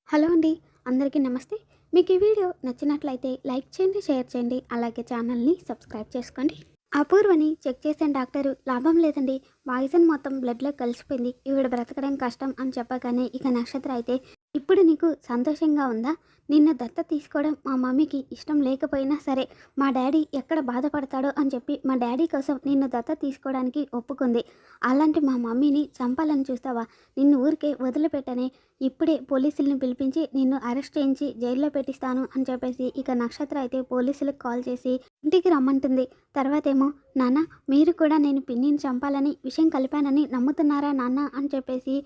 Hello అండి. అందరికీ నమస్తే. మీకు ఈ వీడియో నచ్చినట్లయితే లైక్ చేయండి, షేర్ చేయండి. అలాగే ఛానల్‌ని సబ్స్క్రైబ్ చేసుకోండి. అపూర్వని చెక్ చేసిన డాక్టరు లాభం లేదండి. పాయిజన్ మొత్తం బ్లడ్‌లో కలిసిపోయింది. ఈవిడ బ్రతకడం కష్టం అని చెప్పగానే ఇక నక్షత్ర అయితే ఇప్పుడు నీకు సంతోషంగా ఉందా? నిన్ను దత్తత తీసుకోవడం మా మమ్మీకి ఇష్టం లేకపోయినా సరే, మా డ్యాడీ ఎక్కడ బాధపడతాడో అని చెప్పి మా డ్యాడీ కోసం నిన్ను దత్తత తీసుకోవడానికి ఒప్పుకుంది. అలాంటి మా మమ్మీని చంపాలని చూస్తావా? నిన్ను ఊరికే వదిలిపెట్టనే. ఇప్పుడే పోలీసుల్ని పిలిపించి నిన్ను అరెస్ట్ చేయించి జైల్లో పెట్టిస్తాను అని చెప్పేసి ఇక నక్షత్ర అయితే పోలీసులకు కాల్ చేసి ఇంటికి రమ్మంటుంది. తర్వాతేమో నాన్న మీరు కూడా నేను పిన్నిని చంపాలని విషయం కలిపానని నమ్ముతున్నారా నాన్న అని చెప్పేసి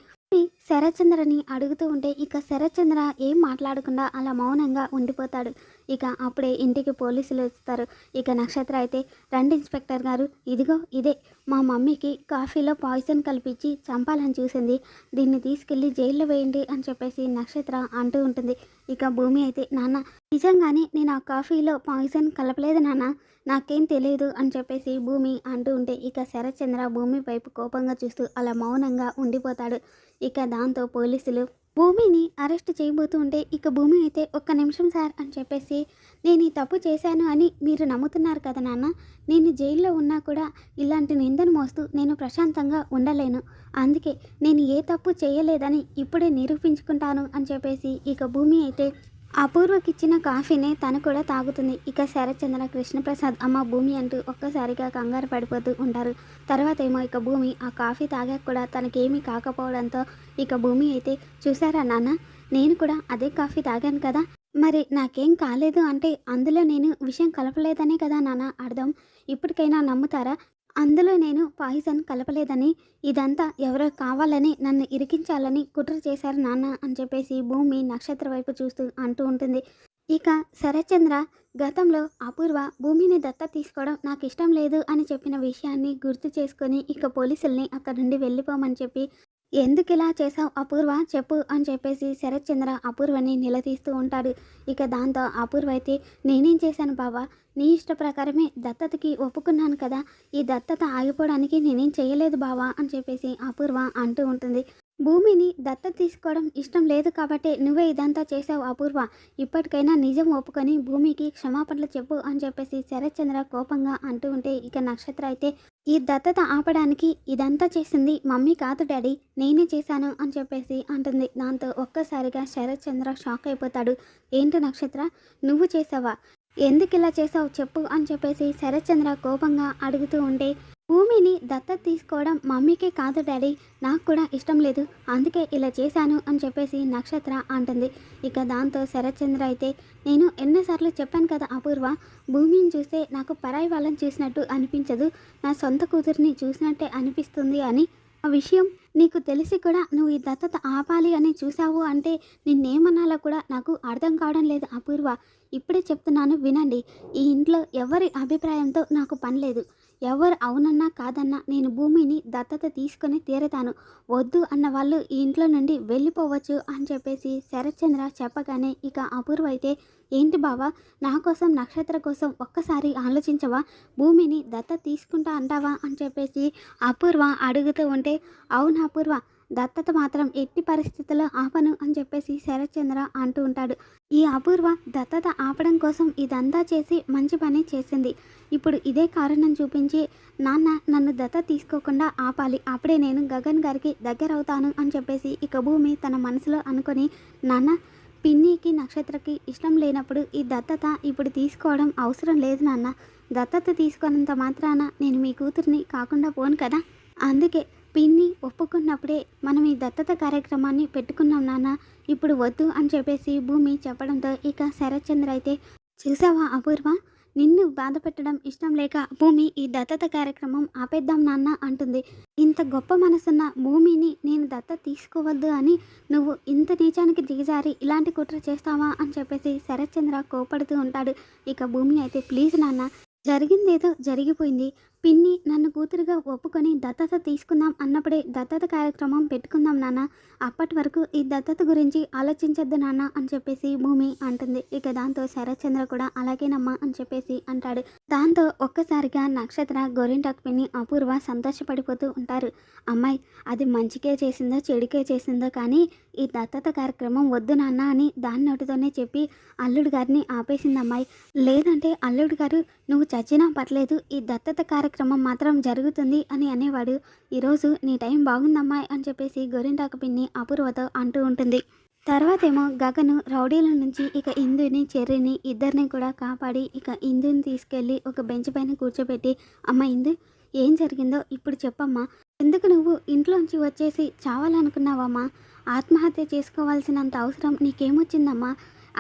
శరత్చంద్రని అడుగుతూ ఉంటే ఇక శరత్చంద్ర ఏం మాట్లాడకుండా అలా మౌనంగా ఉండిపోతాడు. ఇక అప్పుడే ఇంటికి పోలీసులు వస్తారు. ఇక నక్షత్ర అయితే రండి ఇన్స్పెక్టర్ గారు, ఇదిగో ఇదే మా మమ్మీకి కాఫీలో పాయిజన్ కలిపించి చంపాలని చూసింది. దీన్ని తీసుకెళ్ళి జైల్లో వేయండి అని చెప్పేసి నక్షత్ర అంటూ ఉంటుంది. ఇక భూమి అయితే నాన్న నిజంగానే నేను ఆ కాఫీలో పాయిజన్ కలపలేదు నాన్న, నాకేం తెలియదు అని చెప్పేసి భూమి అంటూ ఉంటే ఇక శరత్చంద్ర భూమి వైపు కోపంగా చూస్తూ అలా మౌనంగా ఉండిపోతాడు. ఇక దాంతో పోలీసులు భూమిని అరెస్ట్ చేయబోతూ ఉంటే ఇక భూమి అయితే ఒక్క నిమిషం సార్ అని చెప్పేసి నేను ఈ తప్పు చేశాను అని మీరు నమ్ముతున్నారు కదా నాన్న, నేను జైల్లో ఉన్నా కూడా ఇలాంటి నిందను మోస్తూ నేను ప్రశాంతంగా ఉండలేను. అందుకే నేను ఏ తప్పు చేయలేదని ఇప్పుడే నిరూపించుకుంటాను అని చెప్పేసి ఇక భూమి అయితే అపూర్వకిచ్చిన కాఫీనే తను కూడా తాగుతుంది. ఇక శరత్చంద్ర, కృష్ణప్రసాద్, అమ్మ భూమి అంటూ ఒక్కసారిగా కంగారు పడిపోతూ ఉంటారు. తర్వాత ఏమో ఇక భూమి ఆ కాఫీ తాగాక కూడా తనకేమీ కాకపోవడంతో ఇక భూమి అయితే చూసారా నాన్న, నేను కూడా అదే కాఫీ తాగాను కదా, మరి నాకేం కాలేదు అంటే అందులో నేను విషయం కలపలేదనే కదా నాన్న అర్థం. ఇప్పటికైనా నమ్ముతారా? అందులో నేను పాయిజన్ కలపలేదని, ఇదంతా ఎవరో కావాలని నన్ను ఇరికించాలని కుట్ర చేశారు నాన్న అని చెప్పేసి భూమి నక్షత్ర వైపు చూస్తూ అంటూ ఉంటుంది. ఇక శరత్చంద్ర గతంలో అపూర్వ భూమిని దత్తత తీసుకోవడం నాకు ఇష్టం లేదు అని చెప్పిన విషయాన్ని గుర్తు చేసుకొని ఇక పోలీసుల్ని అక్కడి నుండి వెళ్ళిపోమని చెప్పి ఎందుకిలా చేసావు అపూర్వ చెప్పు అని చెప్పేసి శరత్చంద్ర అపూర్వని నిలదీస్తూ ఉంటాడు. ఇక దాంతో అపూర్వ అయితే నేనేం చేశాను బావా, నీ ఇష్ట ప్రకారమే దత్తతకి ఒప్పుకున్నాను కదా, ఈ దత్తత ఆగిపోవడానికి నేనేం చేయలేదు బావా అని చెప్పేసి అపూర్వ అంటూ ఉంటుంది. భూమిని దత్తత తీసుకోవడం ఇష్టం లేదు కాబట్టి నువ్వే ఇదంతా చేసావు అపూర్వ, ఇప్పటికైనా నిజం ఒప్పుకొని భూమికి క్షమాపణలు చెప్పు అని చెప్పేసి శరత్చంద్ర కోపంగా అంటూ ఉంటే ఇక నక్షత్ర అయితే ఈ దత్తత ఆపడానికి ఇదంతా చేసింది మమ్మీ కాదు డాడీ, నేనే చేశాను అని చెప్పేసి అంటుంది. దాంతో ఒక్కసారిగా శరత్చంద్ర షాక్ అయిపోతాడు. ఏంటి నక్షత్ర, నువ్వు చేసావా, ఎందుకు ఇలా చేసావు చెప్పు అని చెప్పేసి శరత్చంద్ర కోపంగా అడుగుతూ ఉంటే భూమిని దత్తత తీసుకోవడం మమ్మీకే కాదు డాడీ, నాకు కూడా ఇష్టం లేదు, అందుకే ఇలా చేశాను అని చెప్పేసి నక్షత్ర అంటుంది. ఇక దాంతో శరత్చంద్ర అయితే నేను ఎన్నోసార్లు చెప్పాను కదా అపూర్వ, భూమిని చూస్తే నాకు పరాయి వాళ్ళని చూసినట్టు అనిపించదు, నా సొంత కూతురిని చూసినట్టే అనిపిస్తుంది అని. ఆ విషయం నీకు తెలిసి కూడా నువ్వు ఈ దత్తత ఆపాలి అని చూసావు అంటే నిన్నేమనాలో కూడా నాకు అర్థం కావడం లేదు అపూర్వ. ఇప్పుడే చెప్తున్నాను వినండి, ఈ ఇంట్లో ఎవరి అభిప్రాయంతో నాకు పని లేదు. ఎవరు అవునన్నా కాదన్నా నేను భూమిని దత్తత తీసుకొని తీరతాను. వద్దు అన్న వాళ్ళు ఈ ఇంట్లో నుండి వెళ్ళిపోవచ్చు అని చెప్పేసి శరత్చంద్ర చెప్పగానే ఇక అపూర్వ అయితే ఏంటి బావా, నా కోసం నక్షత్ర కోసం ఒక్కసారి ఆలోచించవా, భూమిని దత్తత తీసుకుంటా అంటావా అని చెప్పేసి అపూర్వ అడుగుతూ ఉంటే అవును అపూర్వ, దత్తత మాత్రం ఎట్టి పరిస్థితుల్లో ఆపను అని చెప్పేసి శరత్చంద్ర అంటూ ఉంటాడు. ఈ అపూర్వ దత్తత ఆపడం కోసం ఇదంతా చేసి మంచి పని చేసింది. ఇప్పుడు ఇదే కారణం చూపించి నాన్న నన్ను దత్తత తీసుకోకుండా ఆపాలి, అప్పుడే నేను గగన్ గారికి దగ్గర అవుతాను అని చెప్పేసి ఇక భూమి తన మనసులో అనుకొని నాన్న పిన్నికి నక్షత్రకి ఇష్టం లేనప్పుడు ఈ దత్తత ఇప్పుడు తీసుకోవడం అవసరం లేదు నాన్న, దత్తత తీసుకున్నంత మాత్రాన నేను మీ కూతురిని కాకుండా పోను కదా, అందుకే పిన్ని ఒప్పుకున్నప్పుడే మనం ఈ దత్తత కార్యక్రమాన్ని పెట్టుకున్నాం నాన్న, ఇప్పుడు వద్దు అని చెప్పేసి భూమి చెప్పడంతో ఇక శరత్చంద్ర అయితే చూసావా అపూర్వ, నిన్ను బాధ పెట్టడం ఇష్టం లేక భూమి ఈ దత్తత కార్యక్రమం ఆపేద్దాం నాన్న అంటుంది. ఇంత గొప్ప మనసున్న భూమిని నేను దత్తత తీసుకోవద్దు అని నువ్వు ఇంత నీచానికి దిగజారి ఇలాంటి కుట్ర చేస్తావా అని చెప్పేసి శరత్చంద్ర కోపడుతూ ఉంటాడు. ఇక భూమి అయితే ప్లీజ్ నాన్న, జరిగిందేదో జరిగిపోయింది, పిన్ని నన్ను కూతురుగా ఒప్పుకొని దత్తత తీసుకుందాం అన్నప్పుడే దత్తత కార్యక్రమం పెట్టుకుందాం నాన్న. అప్పటి వరకు ఈ దత్తత గురించి ఆలోచించొద్దు నాన్న అని చెప్పేసి భూమి అంటుంది. ఇక దాంతో శరత్చంద్ర కూడా అలాగేనమ్మా అని చెప్పేసి అంటాడు. దాంతో ఒక్కసారిగా నక్షత్ర, గోరింటాకు పిన్ని, అపూర్వ సంతోషపడిపోతూ ఉంటారు. అమ్మాయి అది మంచికే చేసిందో చెడుకే చేసిందో కానీ ఈ దత్తత కార్యక్రమం వద్దు నాన్న అని దాని నోటితోనే చెప్పి అల్లుడు గారిని ఆపేసింది అమ్మాయి. లేదంటే అల్లుడు గారు నువ్వు చచ్చినా పర్లేదు ఈ దత్తత కార్యక్రమం మాత్రం జరుగుతుంది అని అనేవాడు. ఈరోజు నీ టైం బాగుందమ్మాయి అని చెప్పేసి గోరింటాకు పిన్ని అపూర్వతో అంటూ ఉంటుంది. తర్వాతేమో గగను రౌడీల నుంచి ఇక ఇందుని, చెర్రీని ఇద్దరిని కూడా కాపాడి ఇక ఇందుని తీసుకెళ్ళి ఒక బెంచ్ పైన కూర్చోబెట్టి, అమ్మ ఇందు ఏం జరిగిందో ఇప్పుడు చెప్పమ్మా. ఎందుకు నువ్వు ఇంట్లోంచి వచ్చేసి చావాలనుకున్నావమ్మా? ఆత్మహత్య చేసుకోవాల్సినంత అవసరం నీకేమొచ్చిందమ్మా?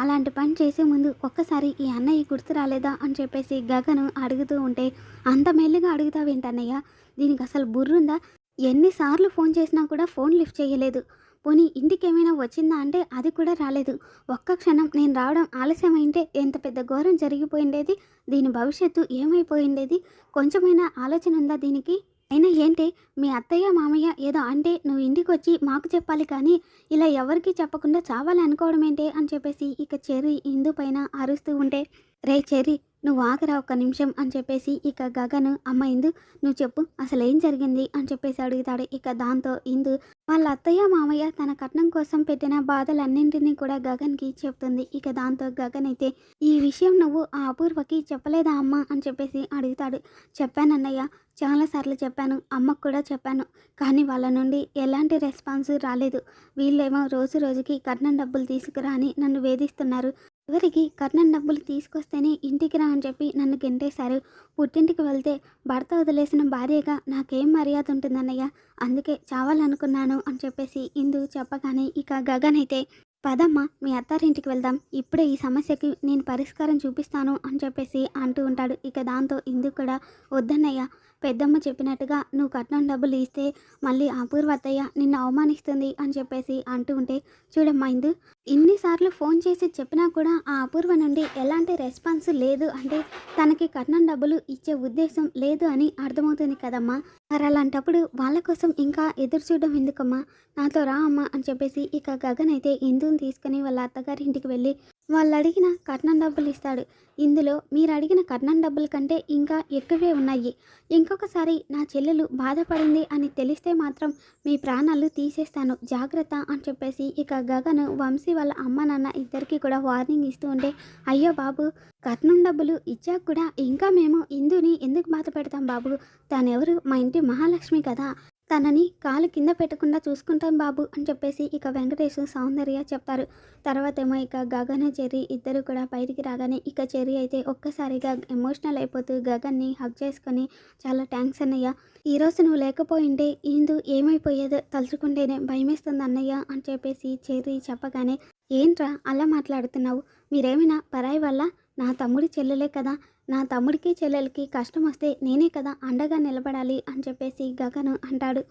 అలాంటి పని చేసే ముందు ఒక్కసారి ఈ అన్నయ్య గుర్తు రాలేదా అని చెప్పేసి గగను అడుగుతూ ఉంటే, అంత మెల్లిగా అడుగుతావేంటన్నయ్య? దీనికి అసలు బుర్రుందా? ఎన్నిసార్లు ఫోన్ చేసినా కూడా ఫోన్ లిఫ్ట్ చేయలేదు. పోనీ ఇంటికి ఏమైనా వచ్చిందా అంటే అది కూడా రాలేదు. ఒక్క క్షణం నేను రావడం ఆలస్యమైంటే ఎంత పెద్ద ఘోరం జరిగిపోయిండేది. దీని భవిష్యత్తు ఏమైపోయిండేది? కొంచెమైనా ఆలోచన ఉందా దీనికి? అయినా ఏంటి మీ అత్తయ్య మామయ్య ఏదో అంటే నువ్వు ఇంటికి వచ్చి మాకు చెప్పాలి కానీ ఇలా ఎవరికి చెప్పకుండా చావాలి అనుకోవడం ఏంటి అని చెప్పేసి ఇక చెర్రీ ఇందు పైన అరుస్తూ ఉంటే, రే చెర్రీ నువ్వు ఆగరా ఒక్క నిమిషం అని చెప్పేసి ఇక గగను, అమ్మ ఇందు నువ్వు చెప్పు అసలు ఏం జరిగింది అని చెప్పేసి అడుగుతాడు. ఇక దాంతో ఇందు వాళ్ళ అత్తయ్య మామయ్య తన కట్నం కోసం పెట్టిన బాధలన్నింటినీ కూడా గగన్కి చెప్తుంది. ఇక దాంతో గగన్ అయితే, ఈ విషయం నువ్వు ఆ అపూర్వకి చెప్పలేదా అమ్మ అని చెప్పేసి అడుగుతాడు. చెప్పానన్నయ్య, చాలాసార్లు చెప్పాను, అమ్మకు కూడా చెప్పాను. కానీ వాళ్ళ నుండి ఎలాంటి రెస్పాన్స్ రాలేదు. వీళ్ళేమో రోజు రోజుకి కట్నం డబ్బులు తీసుకురా అని నన్ను వేధిస్తున్నారు. ఎవరికి కట్నం డబ్బులు తీసుకొస్తేనే ఇంటికి రా అని చెప్పి నన్ను గెంటేశారు. పుట్టింటికి వెళ్తే భర్త వదిలేసిన భార్యగా నాకేం మర్యాద ఉంటుందన్నయ్య? అందుకే చావాలనుకున్నాను అని చెప్పేసి ఇందు చెప్పగానే ఇక గగన్ అయితే, పదమ్మా మీ అత్తారింటికి వెళ్దాం, ఇప్పుడే ఈ సమస్యకి నేను పరిష్కారం చూపిస్తాను అని చెప్పేసి అంటూ ఉంటాడు. ఇక దాంతో ఇందు కూడా, వద్దన్నయ్య, పెద్దమ్మ చెప్పినట్టుగా నువ్వు కట్నం డబ్బులు ఇస్తే మళ్ళీ అపూర్వ అత్తయ్య నిన్ను అవమానిస్తుంది అని చెప్పేసి అంటూ ఉంటే, చూడమ్మా ఇందు, ఇన్నిసార్లు ఫోన్ చేసి చెప్పినా కూడా ఆ అపూర్వ నుండి ఎలాంటి రెస్పాన్స్ లేదు అంటే తనకి కట్నం డబ్బులు ఇచ్చే ఉద్దేశం లేదు అని అర్థమవుతుంది కదమ్మా. మరి అలాంటప్పుడు వాళ్ళ కోసం ఇంకా ఎదురు చూడడం ఎందుకమ్మా? నాతో రా అమ్మా అని చెప్పేసి ఇక గగన్ అయితే ఇందుని తీసుకుని వాళ్ళ అత్తగారి ఇంటికి వెళ్ళి వాళ్ళు అడిగిన కట్నం డబ్బులు ఇస్తాడు. ఇందులో మీరు అడిగిన కట్నం డబ్బుల కంటే ఇంకా ఎక్కువే ఉన్నాయి. ఇంకొకసారి నా చెల్లెలు బాధపడింది అని తెలిస్తే మాత్రం మీ ప్రాణాలు తీసేస్తాను, జాగ్రత్త అని చెప్పేసి ఇక గగన్ వంశీ వాళ్ళ అమ్మ నాన్న ఇద్దరికి కూడా వార్నింగ్ ఇస్తూ ఉంటే, అయ్యో బాబు, కట్నం డబ్బులు ఇచ్చాక కూడా ఇంకా మేము ఇందుని ఎందుకు బాధ పెడతాం బాబు? తనెవరు? మా ఇంటి మహాలక్ష్మి కదా, తనని కాలు కింద పెట్టకుండా చూసుకుంటాం బాబు అని చెప్పేసి ఇక వెంకటేష్, సౌందర్య చెప్తారు. తర్వాత ఏమో ఇక గగన్, చెర్రీ ఇద్దరు కూడా బయటికి రాగానే ఇక చెర్రీ అయితే ఒక్కసారిగా ఎమోషనల్ అయిపోతూ గగన్ని హగ్ చేసుకొని, చాలా థ్యాంక్స్ అన్నయ్య, ఈరోజు నువ్వు లేకపోయింటే ఇందు ఏమైపోయేదో తలుచుకుంటేనే భయమేస్తుంది అన్నయ్య అని చెప్పేసి చెర్రీ చెప్పగానే, ఏంట్రా అలా మాట్లాడుతున్నావు? మీరేమైనా పరాయి వల్ల? నా తమ్ముడి చెల్లెలే కదా, నా తమ్ముడికి చెల్లెలకి కష్టం వస్తే నేనే కదా అండగా నిలబడాలి అని చెప్పేసి గగను అంటాడు.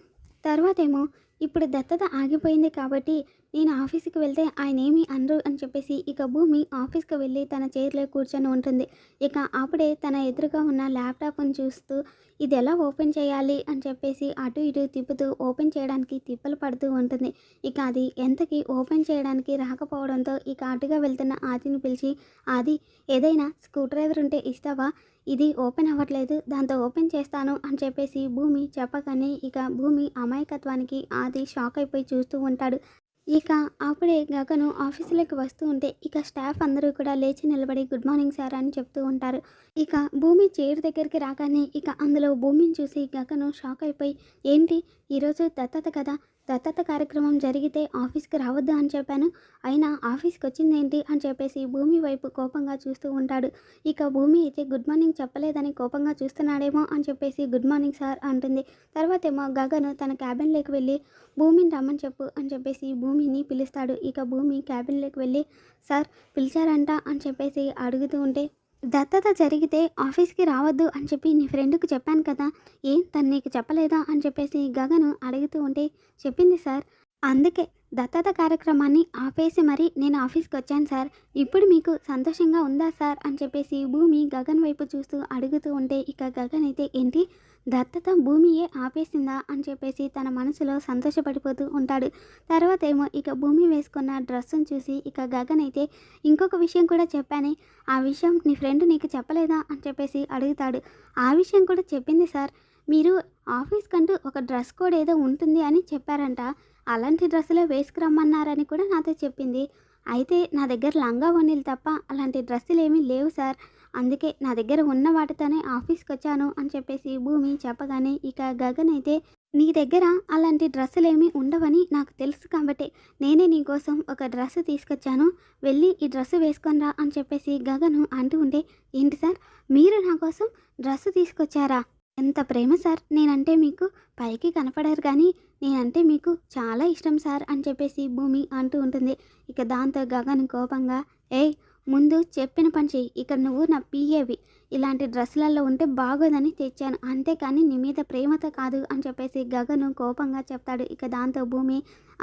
తర్వాతేమో ఇప్పుడు దత్తత ఆగిపోయింది కాబట్టి నేను ఆఫీస్కి వెళ్తే ఆయన ఏమీ అనరు అని చెప్పేసి ఇక భూమి ఆఫీస్కి వెళ్ళి తన చైర్లో కూర్చొని ఉంటుంది. ఇక అప్పుడే తన ఎదురుగా ఉన్న ల్యాప్టాప్ని చూస్తూ ఇది ఎలా ఓపెన్ చేయాలి అని చెప్పేసి అటు ఇటు తిప్పుతూ ఓపెన్ చేయడానికి తిప్పలు పడుతూ ఉంటుంది. ఇక అది ఎంతకి ఓపెన్ చేయడానికి రాకపోవడంతో ఇక అటుగా వెళ్తున్న ఆదిని పిలిచి, ఆది ఏదైనా స్క్రూ డ్రైవర్ ఉంటే ఇస్తావా, ఇది ఓపెన్ అవ్వట్లేదు, దాంతో ఓపెన్ చేస్తాను అని చెప్పేసి భూమి చెప్పగానే ఇక భూమి అమాయకత్వానికి ఆది షాక్ అయిపోయి చూస్తూ ఉంటాడు. ఇక అప్పుడే గగను ఆఫీసులోకి వస్తూ ఉంటే ఇక స్టాఫ్ అందరూ కూడా లేచి నిలబడి గుడ్ మార్నింగ్ సార్ అని చెప్తూ ఉంటారు. ఇక భూమి చైర్ దగ్గరికి రాగానే ఇక అందులో భూమిని చూసి గగను షాక్ అయిపోయి, ఏంటి ఈరోజు దత్తత కదా, దత్తత కార్యక్రమం జరిగితే ఆఫీస్కి రావద్దు అని చెప్పాను, అయినా ఆఫీస్కి వచ్చిందేంటి అని చెప్పేసి భూమి వైపు కోపంగా చూస్తూ ఉంటాడు. ఇక భూమి అయితే గుడ్ మార్నింగ్ చెప్పలేదని కోపంగా చూస్తున్నాడేమో అని చెప్పేసి గుడ్ మార్నింగ్ సార్ అంటుంది. తర్వాత ఏమో గగను తన క్యాబిన్లోకి వెళ్ళి భూమిని రమ్మని చెప్పు అని చెప్పేసి భూమిని పిలుస్తాడు. ఇక భూమి క్యాబిన్లోకి వెళ్ళి, సార్ పిలిచారంట అని చెప్పేసి అడుగుతూ ఉంటే, దత్తత జరిగితే ఆఫీస్కి రావద్దు అని చెప్పి నీ ఫ్రెండ్కి చెప్పాను కదా, ఏం తను నీకు చెప్పలేదా అని చెప్పేసి గగను అడుగుతూ ఉంటే, చెప్పింది సార్, అందుకే దత్తత కార్యక్రమాన్ని ఆపేసి మరి నేను ఆఫీస్కి వచ్చాను సార్. ఇప్పుడు మీకు సంతోషంగా ఉందా సార్ అని చెప్పేసి భూమి గగన్ వైపు చూస్తూ అడుగుతూ ఉంటే ఇక గగన్ అయితే ఏంటి దత్తత భూమియే ఆపేసిందా అని చెప్పేసి తన మనసులో సంతోషపడిపోతూ ఉంటాడు. తర్వాత ఏమో ఇక భూమి వేసుకున్న డ్రెస్సును చూసి ఇక గగన్ అయితే ఇంకొక విషయం కూడా చెప్పానే, ఆ విషయం నీ ఫ్రెండ్ నీకు చెప్పలేదా అని చెప్పేసి అడుగుతాడు. ఆ విషయం కూడా చెప్పింది సార్. మీరు ఆఫీస్ కంటూ ఒక డ్రెస్ కోడ్ ఏదో ఉంటుంది అని చెప్పారంట. అలాంటి డ్రెస్సులే వేసుకురమ్మన్నారని కూడా నాతో చెప్పింది. అయితే నా దగ్గర లంగా ఓణీలు తప్ప అలాంటి డ్రెస్సులు ఏమీ లేవు సార్. అందుకే నా దగ్గర ఉన్న వాటితోనే ఆఫీస్కి వచ్చాను అని చెప్పేసి భూమి చెప్పగానే ఇక గగన్ అయితే నీ దగ్గర అలాంటి డ్రెస్సులేమీ ఉండవని నాకు తెలుసు కాబట్టి నేనే నీకోసం ఒక డ్రెస్ తీసుకొచ్చాను, వెళ్ళి ఈ డ్రెస్సు వేసుకొని రా అని చెప్పేసి గగను అంటూ ఉంటే ఏంటి సార్ మీరు నా కోసం డ్రెస్సు తీసుకొచ్చారా? ఎంత ప్రేమ సార్ నేనంటే మీకు. పైకి కనపడరు కానీ నేనంటే మీకు చాలా ఇష్టం సార్ అని చెప్పేసి భూమి అంటూ ఉంటుంది. ఇక దాంతో గగన్ కోపంగా ఏయ్ ముందు చెప్పిన పని చెయ్యి. ఇక్కడ నువ్వు నా పిఏవి. ఇలాంటి డ్రెస్సులలో ఉంటే బాగోదని తెచ్చాను, అంతేకాని నీ మీద ప్రేమతో కాదు అని చెప్పేసి గగను కోపంగా చెప్తాడు. ఇక దాంతో భూమి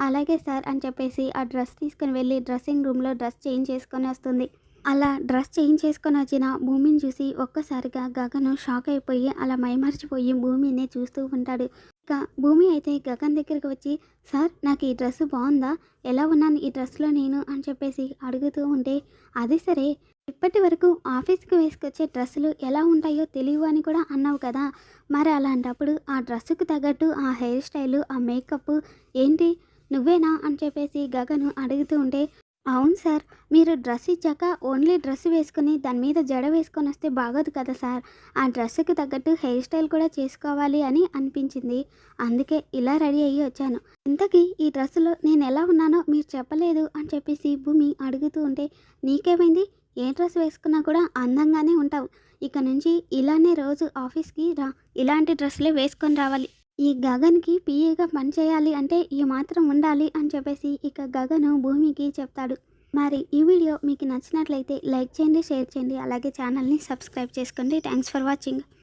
అలాగే సార్ అని చెప్పేసి ఆ డ్రెస్ తీసుకుని వెళ్ళి డ్రెస్సింగ్ రూమ్లో డ్రెస్ చేంజ్ చేసుకొని వస్తుంది. అలా డ్రెస్ చేంజ్ చేసుకొని వచ్చిన భూమిని చూసి ఒక్కసారిగా గగను షాక్ అయిపోయి అలా మైమర్చిపోయి భూమిని చూస్తూ ఉంటాడు. ఇక భూమి అయితే గగన్ దగ్గరికి వచ్చి సార్ నాకు ఈ డ్రెస్సు బాగుందా, ఎలా ఉన్నాను ఈ డ్రెస్లో నేను అని చెప్పేసి అడుగుతూ ఉంటే అది సరే ఇప్పటి వరకు ఆఫీస్కి వేసుకొచ్చే డ్రెస్సులు ఎలా ఉంటాయో తెలియవు అని కూడా అన్నావు కదా, మరి అలాంటప్పుడు ఆ డ్రెస్సుకు తగ్గట్టు ఆ హెయిర్ స్టైలు ఆ మేకప్ ఏంటి నువ్వేనా అని చెప్పేసి గగను అడుగుతూ ఉంటే అవును సార్. మీరు డ్రెస్ ఇచ్చాక ఓన్లీ డ్రెస్ వేసుకొని దాని మీద జడ వేసుకొని వస్తే బాగోదు కదా సార్. ఆ డ్రెస్సుకి తగ్గట్టు హెయిర్ స్టైల్ కూడా చేసుకోవాలి అని అనిపించింది. అందుకే ఇలా రెడీ అయ్యి వచ్చాను. ఇంతకీ ఈ డ్రెస్సులో నేను ఎలా ఉన్నానో మీరు చెప్పలేదు అని చెప్పేసి భూమి అడుగుతూ ఉంటే నీకేమైంది? ఏ డ్రెస్ వేసుకున్నా కూడా అందంగానే ఉంటావు. ఇక నుంచి ఇలానే రోజు ఆఫీస్కి రా. ఇలాంటి డ్రెస్సులే వేసుకొని రావాలి. ఈ గగన్కి పిఏగా పనిచేయాలి అంటే ఈ మాత్రం ఉండాలి అని చెప్పేసి ఇక గగను భూమికి చెప్తాడు. మరి ఈ వీడియో మీకు నచ్చినట్లయితే లైక్ చేయండి, షేర్ చేయండి, అలాగే ఛానల్ని సబ్స్క్రైబ్ చేసుకోండి. Thanks for watching.